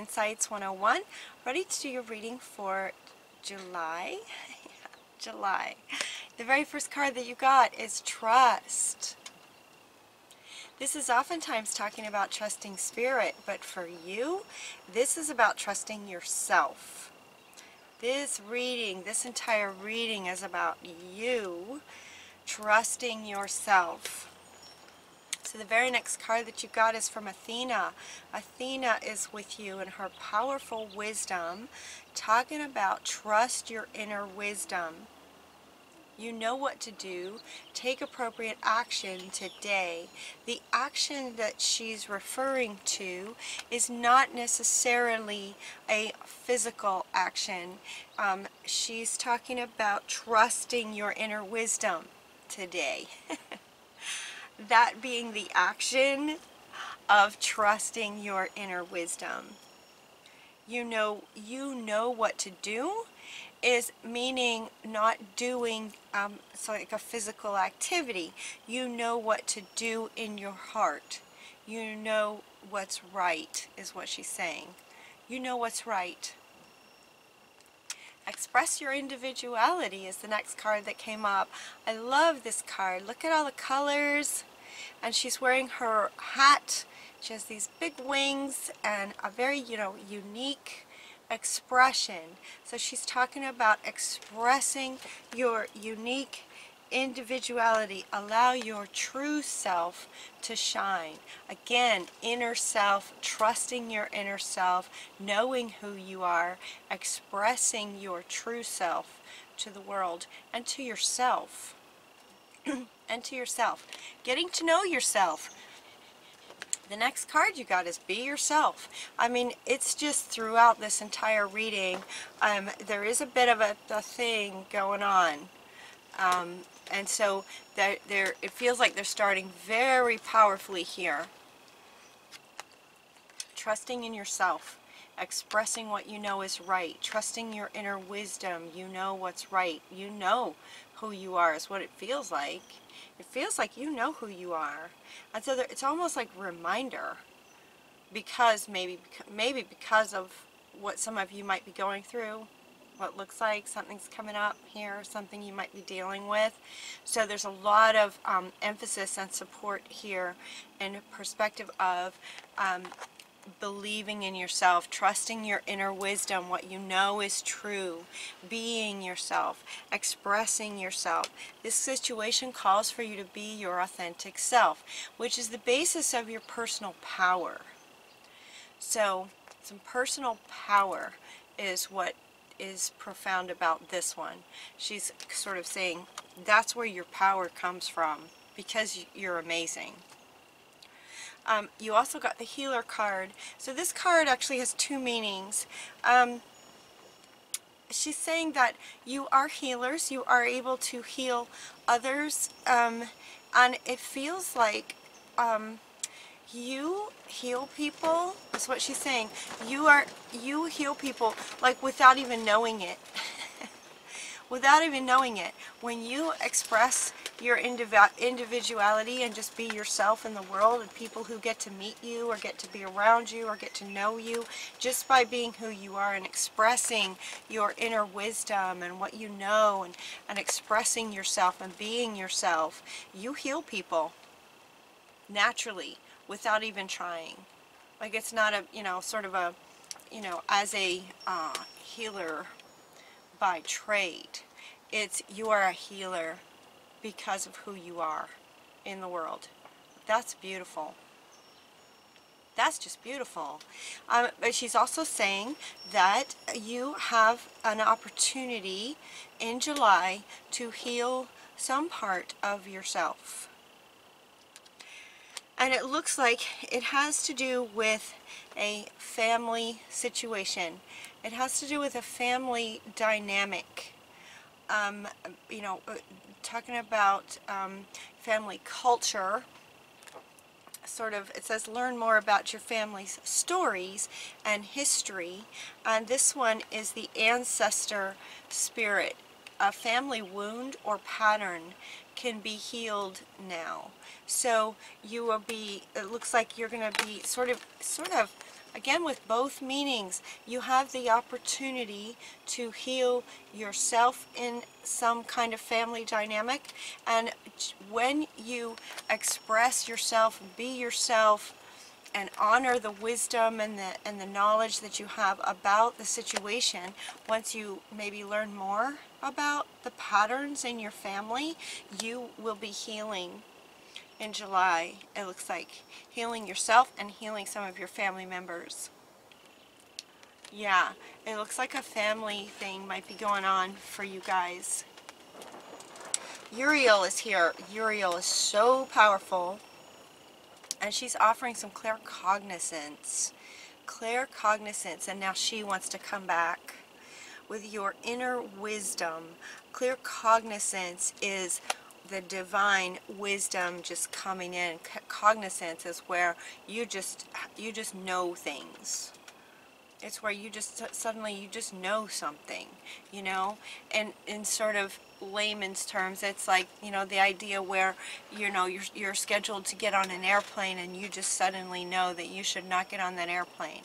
Insights 101. Ready to do your reading for July? July. The very first card that you got is Trust. This is oftentimes talking about trusting spirit, but for you, this is about trusting yourself. This entire reading is about you trusting yourself. So the very next card that you got is from Athena. Athena is with you in her powerful wisdom, talking about trust your inner wisdom. You know what to do. Take appropriate action today. The action that she's referring to is not necessarily a physical action. She's talking about trusting your inner wisdom today. That being the action of trusting your inner wisdom. You know what to do is meaning not doing so like a physical activity. You know what to do in your heart. You know what's right is what she's saying. You know what's right. Express your individuality is the next card that came up. I love this card. Look at all the colors. And she's wearing her hat. She has these big wings and a very, unique expression. So she's talking about expressing your unique individuality. Allow your true self to shine. Again, inner self, trusting your inner self, knowing who you are, expressing your true self to the world and to yourself. And to yourself. Getting to know yourself. The next card you got is Be Yourself. I mean, it's just throughout this entire reading, there is a bit of a thing going on. And so it feels like they're starting very powerfully here. Trusting in yourself. Expressing what you know is right. Trusting your inner wisdom. You know what's right. You know who you are is what it feels like. It feels like you know who you are. And so it's almost like a reminder, because maybe because of what some of you might be going through, what looks like something's coming up here, something you might be dealing with. So there's a lot of emphasis and support here in perspective of believing in yourself, trusting your inner wisdom, what you know is true, being yourself, expressing yourself. This situation calls for you to be your authentic self, which is the basis of your personal power. So some personal power is what is profound about this one. She's sort of saying that's where your power comes from, because you're amazing. You also got the Healer card. So this card actually has two meanings. She's saying that you are healers. You are able to heal others. And it feels like you heal people. That's what she's saying. You heal people like without even knowing it. Without even knowing it. When you express your individuality and just be yourself in the world, and people who get to meet you or get to be around you or get to know you just by being who you are and expressing your inner wisdom and what you know, and expressing yourself and being yourself, you heal people naturally without even trying. Like, it's not a, sort of a, as a healer by trade. It's you are a healer because of who you are in the world. That's beautiful. That's just beautiful. But she's also saying that you have an opportunity in July to heal some part of yourself. And it looks like it has to do with a family situation. It has to do with a family dynamic. Talking about family culture, sort of, it says learn more about your family's stories and history. And this one is the ancestor spirit. a family wound or pattern can be healed now. So you will be, it looks like you're going to be sort of, again with both meanings, you have the opportunity to heal yourself in some kind of family dynamic. And when you express yourself, be yourself, and honor the wisdom and the knowledge that you have about the situation, once you maybe learn more about the patterns in your family, you will be healing in July. It looks like healing yourself and healing some of your family members. Yeah, it looks like a family thing might be going on for you guys. Uriel is here. Uriel is so powerful. And she's offering some claircognizance. Claircognizance, and now she wants to come back with your inner wisdom. Claircognizance is the divine wisdom just coming in. Cognizance is where you just know things. It's where you just suddenly you just know something, you know, and in sort of layman's terms, it's like, you know, the idea where, you know, you're scheduled to get on an airplane and you just suddenly know that you should not get on that airplane,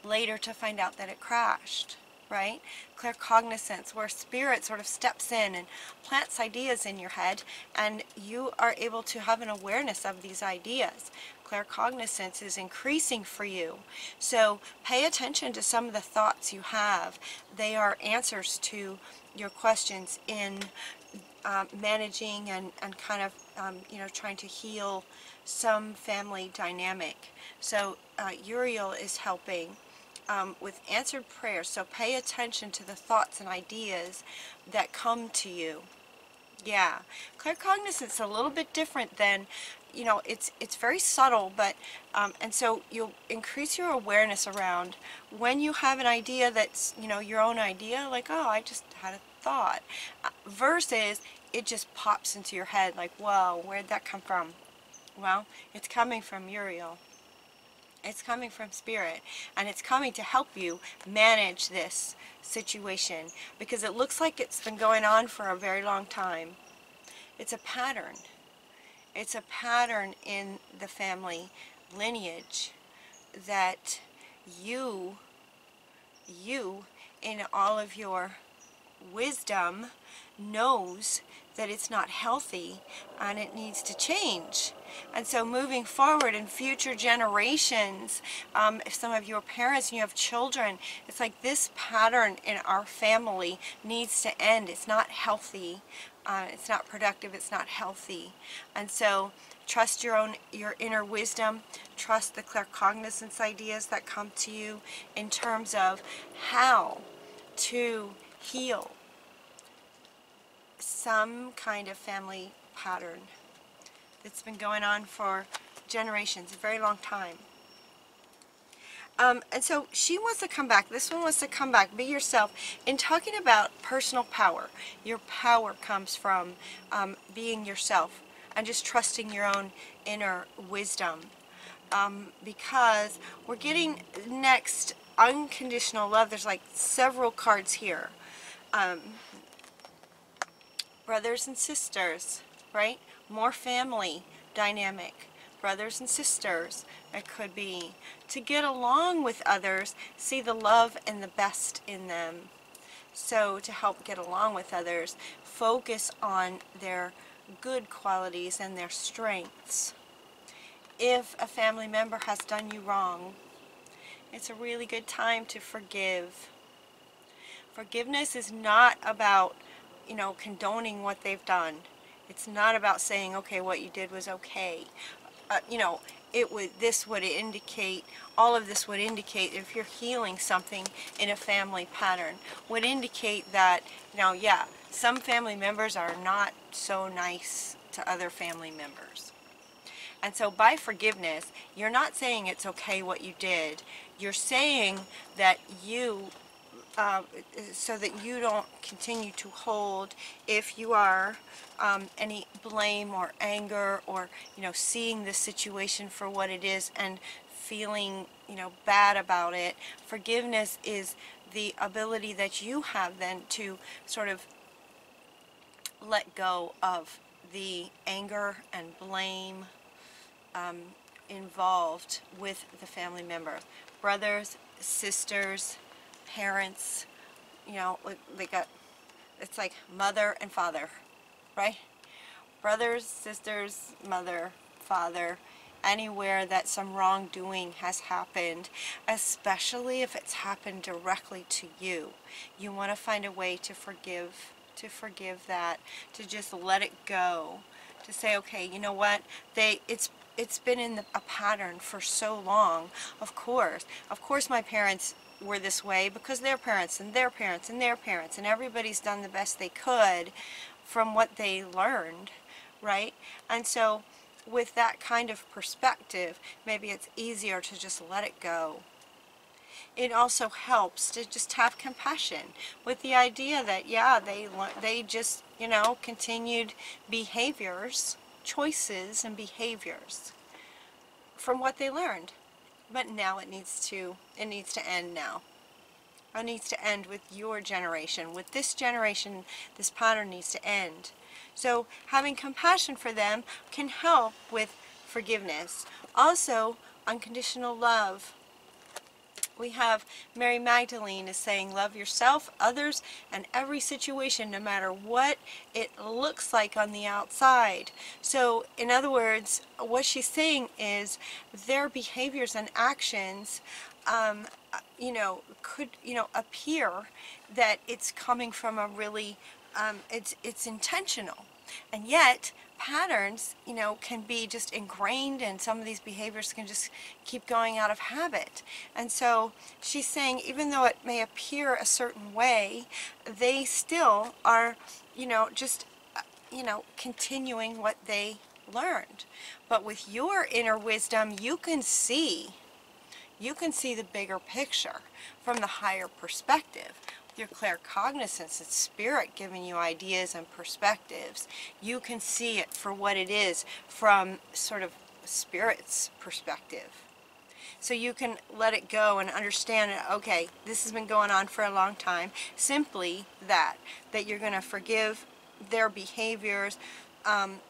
later to find out that it crashed, right? Claircognizance, where spirit sort of steps in and plants ideas in your head, and you are able to have an awareness of these ideas. Claircognizance is increasing for you. So pay attention to some of the thoughts you have. They are answers to your questions in managing and kind of, you know, trying to heal some family dynamic. So Uriel is helping with answered prayers. So pay attention to the thoughts and ideas that come to you. Yeah, claircognizance is a little bit different than, you know, it's very subtle, but and so you'll increase your awareness around when you have an idea that's, you know, your own idea, like, oh, I just had a thought, versus it just pops into your head like, whoa, where'd that come from? Well, it's coming from Uriel. It's coming from spirit, and it's coming to help you manage this situation, because it looks like it's been going on for a very long time. It's a pattern. It's a pattern in the family lineage that you in all of your wisdom knows that it's not healthy and it needs to change. And so moving forward in future generations, if some of you are parents and you have children, it's like this pattern in our family needs to end. It's not healthy. It's not productive. It's not healthy. And so trust your inner wisdom. Trust the claircognizance ideas that come to you in terms of how to heal some kind of family pattern that's been going on for generations, a very long time. And so she wants to come back. This one wants to come back. Be yourself. In talking about personal power, your power comes from being yourself and just trusting your own inner wisdom. Because we're getting next unconditional love. There's like several cards here. Brothers and sisters, right? More family dynamic. Brothers and sisters, it could be. To get along with others, see the love and the best in them. So to help get along with others, focus on their good qualities and their strengths. If a family member has done you wrong, it's a really good time to forgive. Forgiveness is not about, you know, condoning what they've done. It's not about saying, okay, what you did was okay. You know, this would indicate, all of this would indicate, if you're healing something in a family pattern, would indicate that, you know, yeah, some family members are not so nice to other family members. And so by forgiveness, you're not saying it's okay what you did. You're saying that you, so that you don't continue to hold, if you are any blame or anger, or, you know, seeing the situation for what it is and feeling, you know, bad about it. Forgiveness is the ability that you have then to sort of let go of the anger and blame involved with the family member. Brothers, sisters, parents, you know, they got, it's like mother and father, right? Brothers, sisters, mother, father, anywhere that some wrongdoing has happened, especially if it's happened directly to you. You want to find a way to forgive that, to just let it go, to say, okay, you know what, it's been in a pattern for so long. Of course my parents were this way because their parents and their parents and their parents, and everybody's done the best they could from what they learned, right? And so with that kind of perspective, maybe it's easier to just let it go. It also helps to just have compassion with the idea that, yeah, they just, you know, continued behaviors, choices and behaviors from what they learned. But now it needs to end now. It needs to end with your generation. With this generation, this pattern needs to end. So having compassion for them can help with forgiveness. Also, unconditional love. We have Mary Magdalene is saying, love yourself, others, and every situation, no matter what it looks like on the outside. So, in other words, what she's saying is their behaviors and actions, you know, could, you know, appear that it's coming from a really, it's intentional. And yet, patterns, you know, can be just ingrained, and some of these behaviors can just keep going out of habit. And so she's saying, even though it may appear a certain way, they still are, you know, just, you know, continuing what they learned. But with your inner wisdom, you can see the bigger picture from the higher perspective. Your claircognizance and spirit giving you ideas and perspectives, you can see it for what it is from sort of spirit's perspective. So you can let it go and understand, okay, this has been going on for a long time. Simply that you're going to forgive their behaviors and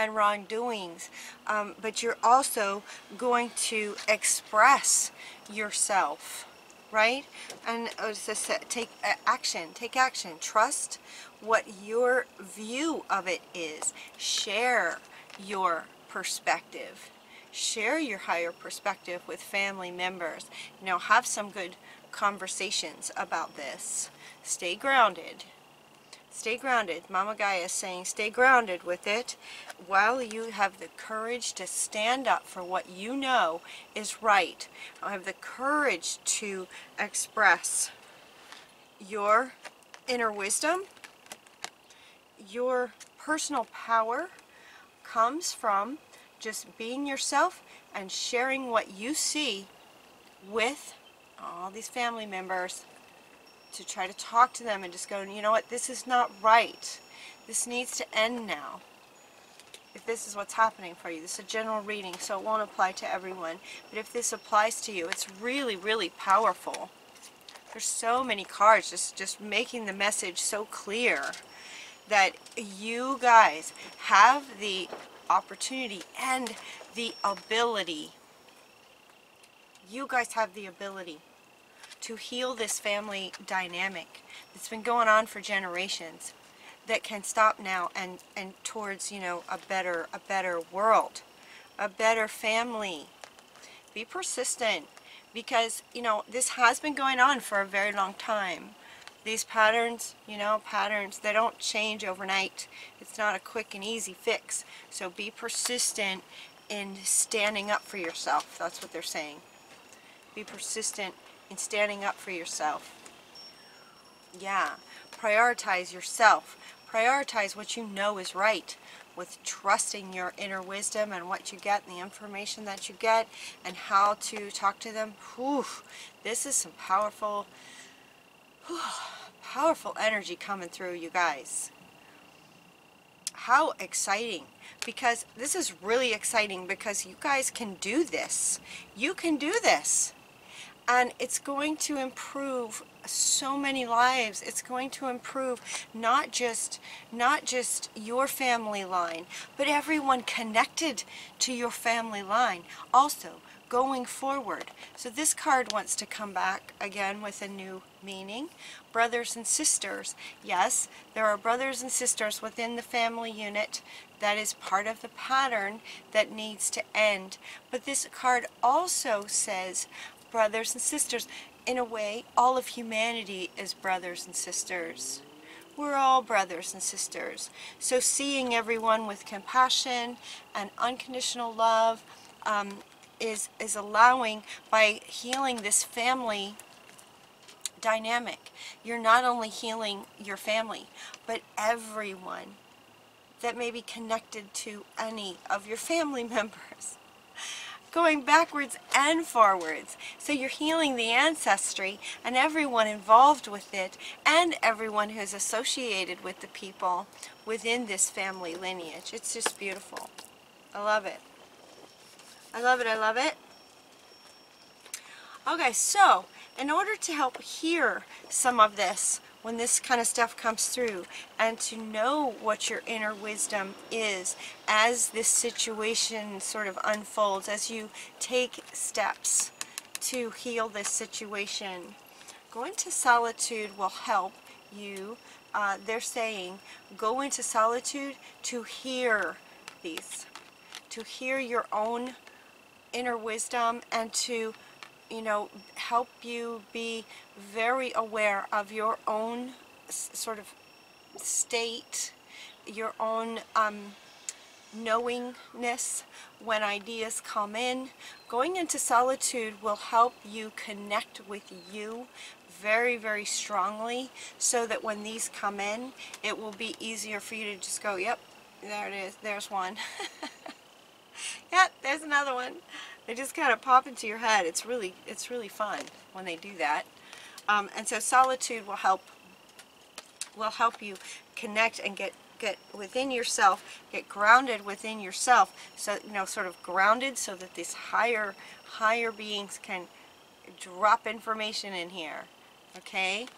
wrongdoings, but you're also going to express yourself. Right? And take action. Trust what your view of it is. Share your perspective. Share your higher perspective with family members. You know, have some good conversations about this. Stay grounded. Stay grounded. Mama Gaia is saying stay grounded with it while you have the courage to stand up for what you know is right. I have the courage to express your inner wisdom. Your personal power comes from just being yourself and sharing what you see with all these family members, to try to talk to them and just go, you know what, this is not right. This needs to end now. If this is what's happening for you, this is a general reading, so it won't apply to everyone. But if this applies to you, it's really, really powerful. There's so many cards just making the message so clear that you guys have the opportunity and the ability. You guys have the ability to heal this family dynamic that's been going on for generations, that can stop now and towards, you know, a better world, a better family. Be persistent, because, you know, this has been going on for a very long time. These patterns, you know, they don't change overnight. It's not a quick and easy fix. So be persistent in standing up for yourself. That's what they're saying. Be persistent in standing up for yourself. Yeah, prioritize yourself. Prioritize what you know is right, with trusting your inner wisdom and what you get and the information that you get and how to talk to them. Whew, this is some powerful energy coming through, you guys. How exciting. Because this is really exciting, because you guys can do this. You can do this. And it's going to improve so many lives. It's going to improve not just your family line, but everyone connected to your family line also going forward. So this card wants to come back again with a new meaning. Brothers and sisters. Yes, there are brothers and sisters within the family unit. That is part of the pattern that needs to end. But this card also says brothers and sisters. In a way, all of humanity is brothers and sisters. We're all brothers and sisters. So seeing everyone with compassion and unconditional love is allowing, by healing this family dynamic, you're not only healing your family, but everyone that may be connected to any of your family members, going backwards and forwards. So you're healing the ancestry and everyone involved with it, and everyone who's associated with the people within this family lineage. It's just beautiful. I love it. I love it. I love it. Okay, so in order to help hear some of this when this kind of stuff comes through, and to know what your inner wisdom is as this situation sort of unfolds, as you take steps to heal this situation, going to solitude will help you. They're saying go into solitude to hear these, to hear your own inner wisdom, and to help you be very aware of your own sort of state, your own knowingness when ideas come in. Going into solitude will help you connect with you very, very strongly, so that when these come in, it will be easier for you to just go, yep, there it is, there's one. Yep, there's another one. They just kind of pop into your head. It's really fun when they do that. And so solitude will help you connect and get within yourself, get grounded within yourself. So sort of grounded, so that these higher beings can drop information in here. Okay.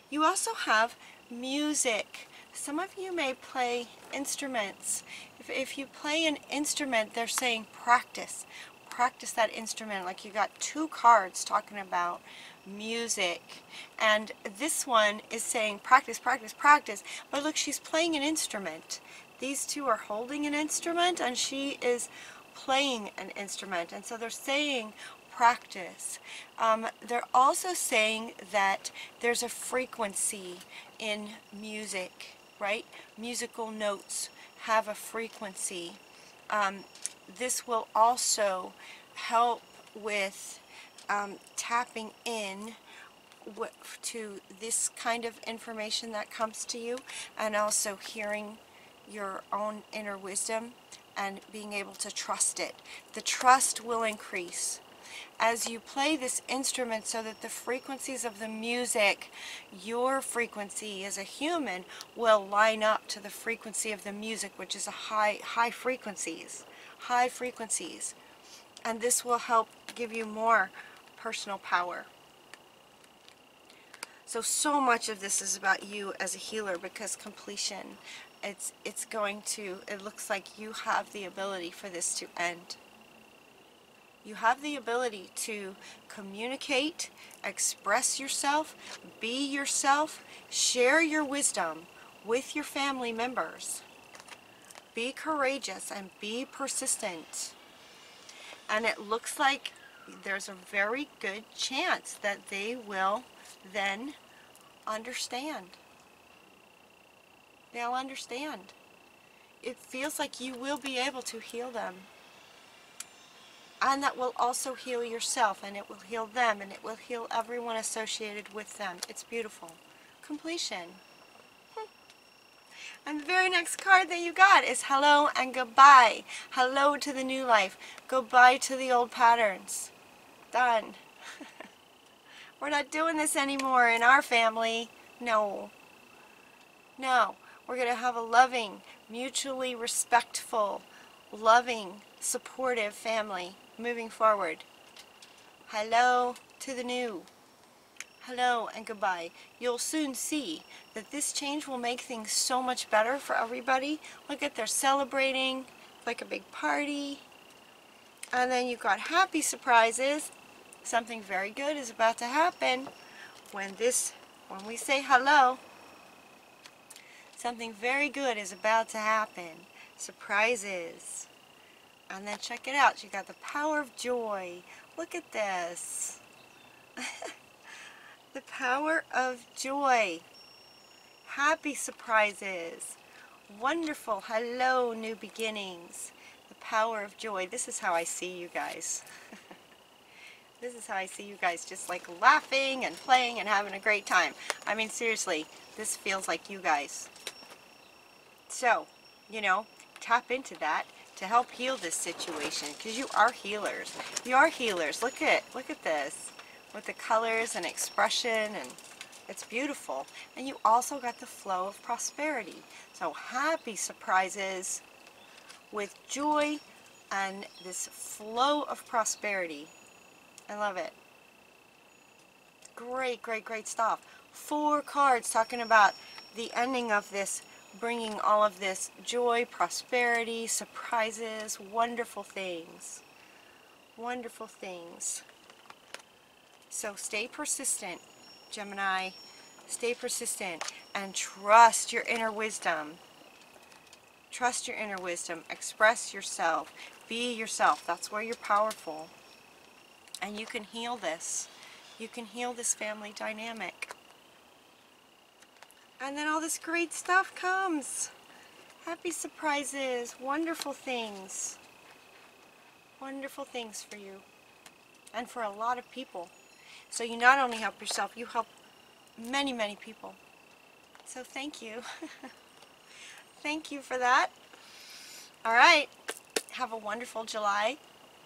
You also have music. Some of you may play instruments. If you play an instrument, they're saying practice. Practice that instrument. Like you got two cards talking about music. And this one is saying practice, practice, practice. But look, she's playing an instrument. These two are holding an instrument, and she is playing an instrument. And so they're saying practice. They're also saying that there's a frequency in music, right? Musical notes have a frequency. This will also help with tapping in to this kind of information that comes to you, and also hearing your own inner wisdom and being able to trust it. The trust will increase as you play this instrument, so that the frequencies of the music, your frequency as a human, will line up to the frequency of the music, which is a high frequencies. And this will help give you more personal power. So much of this is about you as a healer, because completion, it looks like you have the ability for this to end. You have the ability to communicate, express yourself, be yourself, share your wisdom with your family members. Be courageous and be persistent. And it looks like there's a very good chance that they will then understand. They'll understand. It feels like you will be able to heal them. And that will also heal yourself, and it will heal them, and it will heal everyone associated with them. It's beautiful. Completion. And the very next card that you got is hello and goodbye. Hello to the new life. Goodbye to the old patterns. Done. We're not doing this anymore in our family. No. No. We're going to have a loving, mutually respectful, loving, supportive family moving forward. Hello to the new. Hello and goodbye. You'll soon see that this change will make things so much better for everybody. Look at, they're celebrating like a big party. And then you've got happy surprises. Something very good is about to happen when we say hello. Something very good is about to happen. Surprises. And then check it out. You got the power of joy. Look at this. The power of joy. Happy surprises. Wonderful. Hello, new beginnings. The power of joy. This is how I see you guys. This is how I see you guys, just like laughing and playing and having a great time. I mean, seriously, this feels like you guys. So, you know, tap into that to help heal this situation, because you are healers. You are healers. Look at this with the colors and expression, and it's beautiful. And you also got the flow of prosperity. So happy surprises with joy and this flow of prosperity. I love it. Great, great, great stuff. 4 cards talking about the ending of this, bringing all of this joy, prosperity, surprises, wonderful things. Wonderful things. So stay persistent, Gemini. Stay persistent and trust your inner wisdom. Trust your inner wisdom. Express yourself. Be yourself. That's where you're powerful. And you can heal this. You can heal this family dynamic. And then all this great stuff comes. Happy surprises. Wonderful things. Wonderful things for you. And for a lot of people. So you not only help yourself, you help many, many people. So thank you. Thank you for that. All right. Have a wonderful July.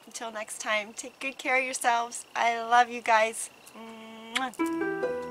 Until next time, take good care of yourselves. I love you guys. Mwah.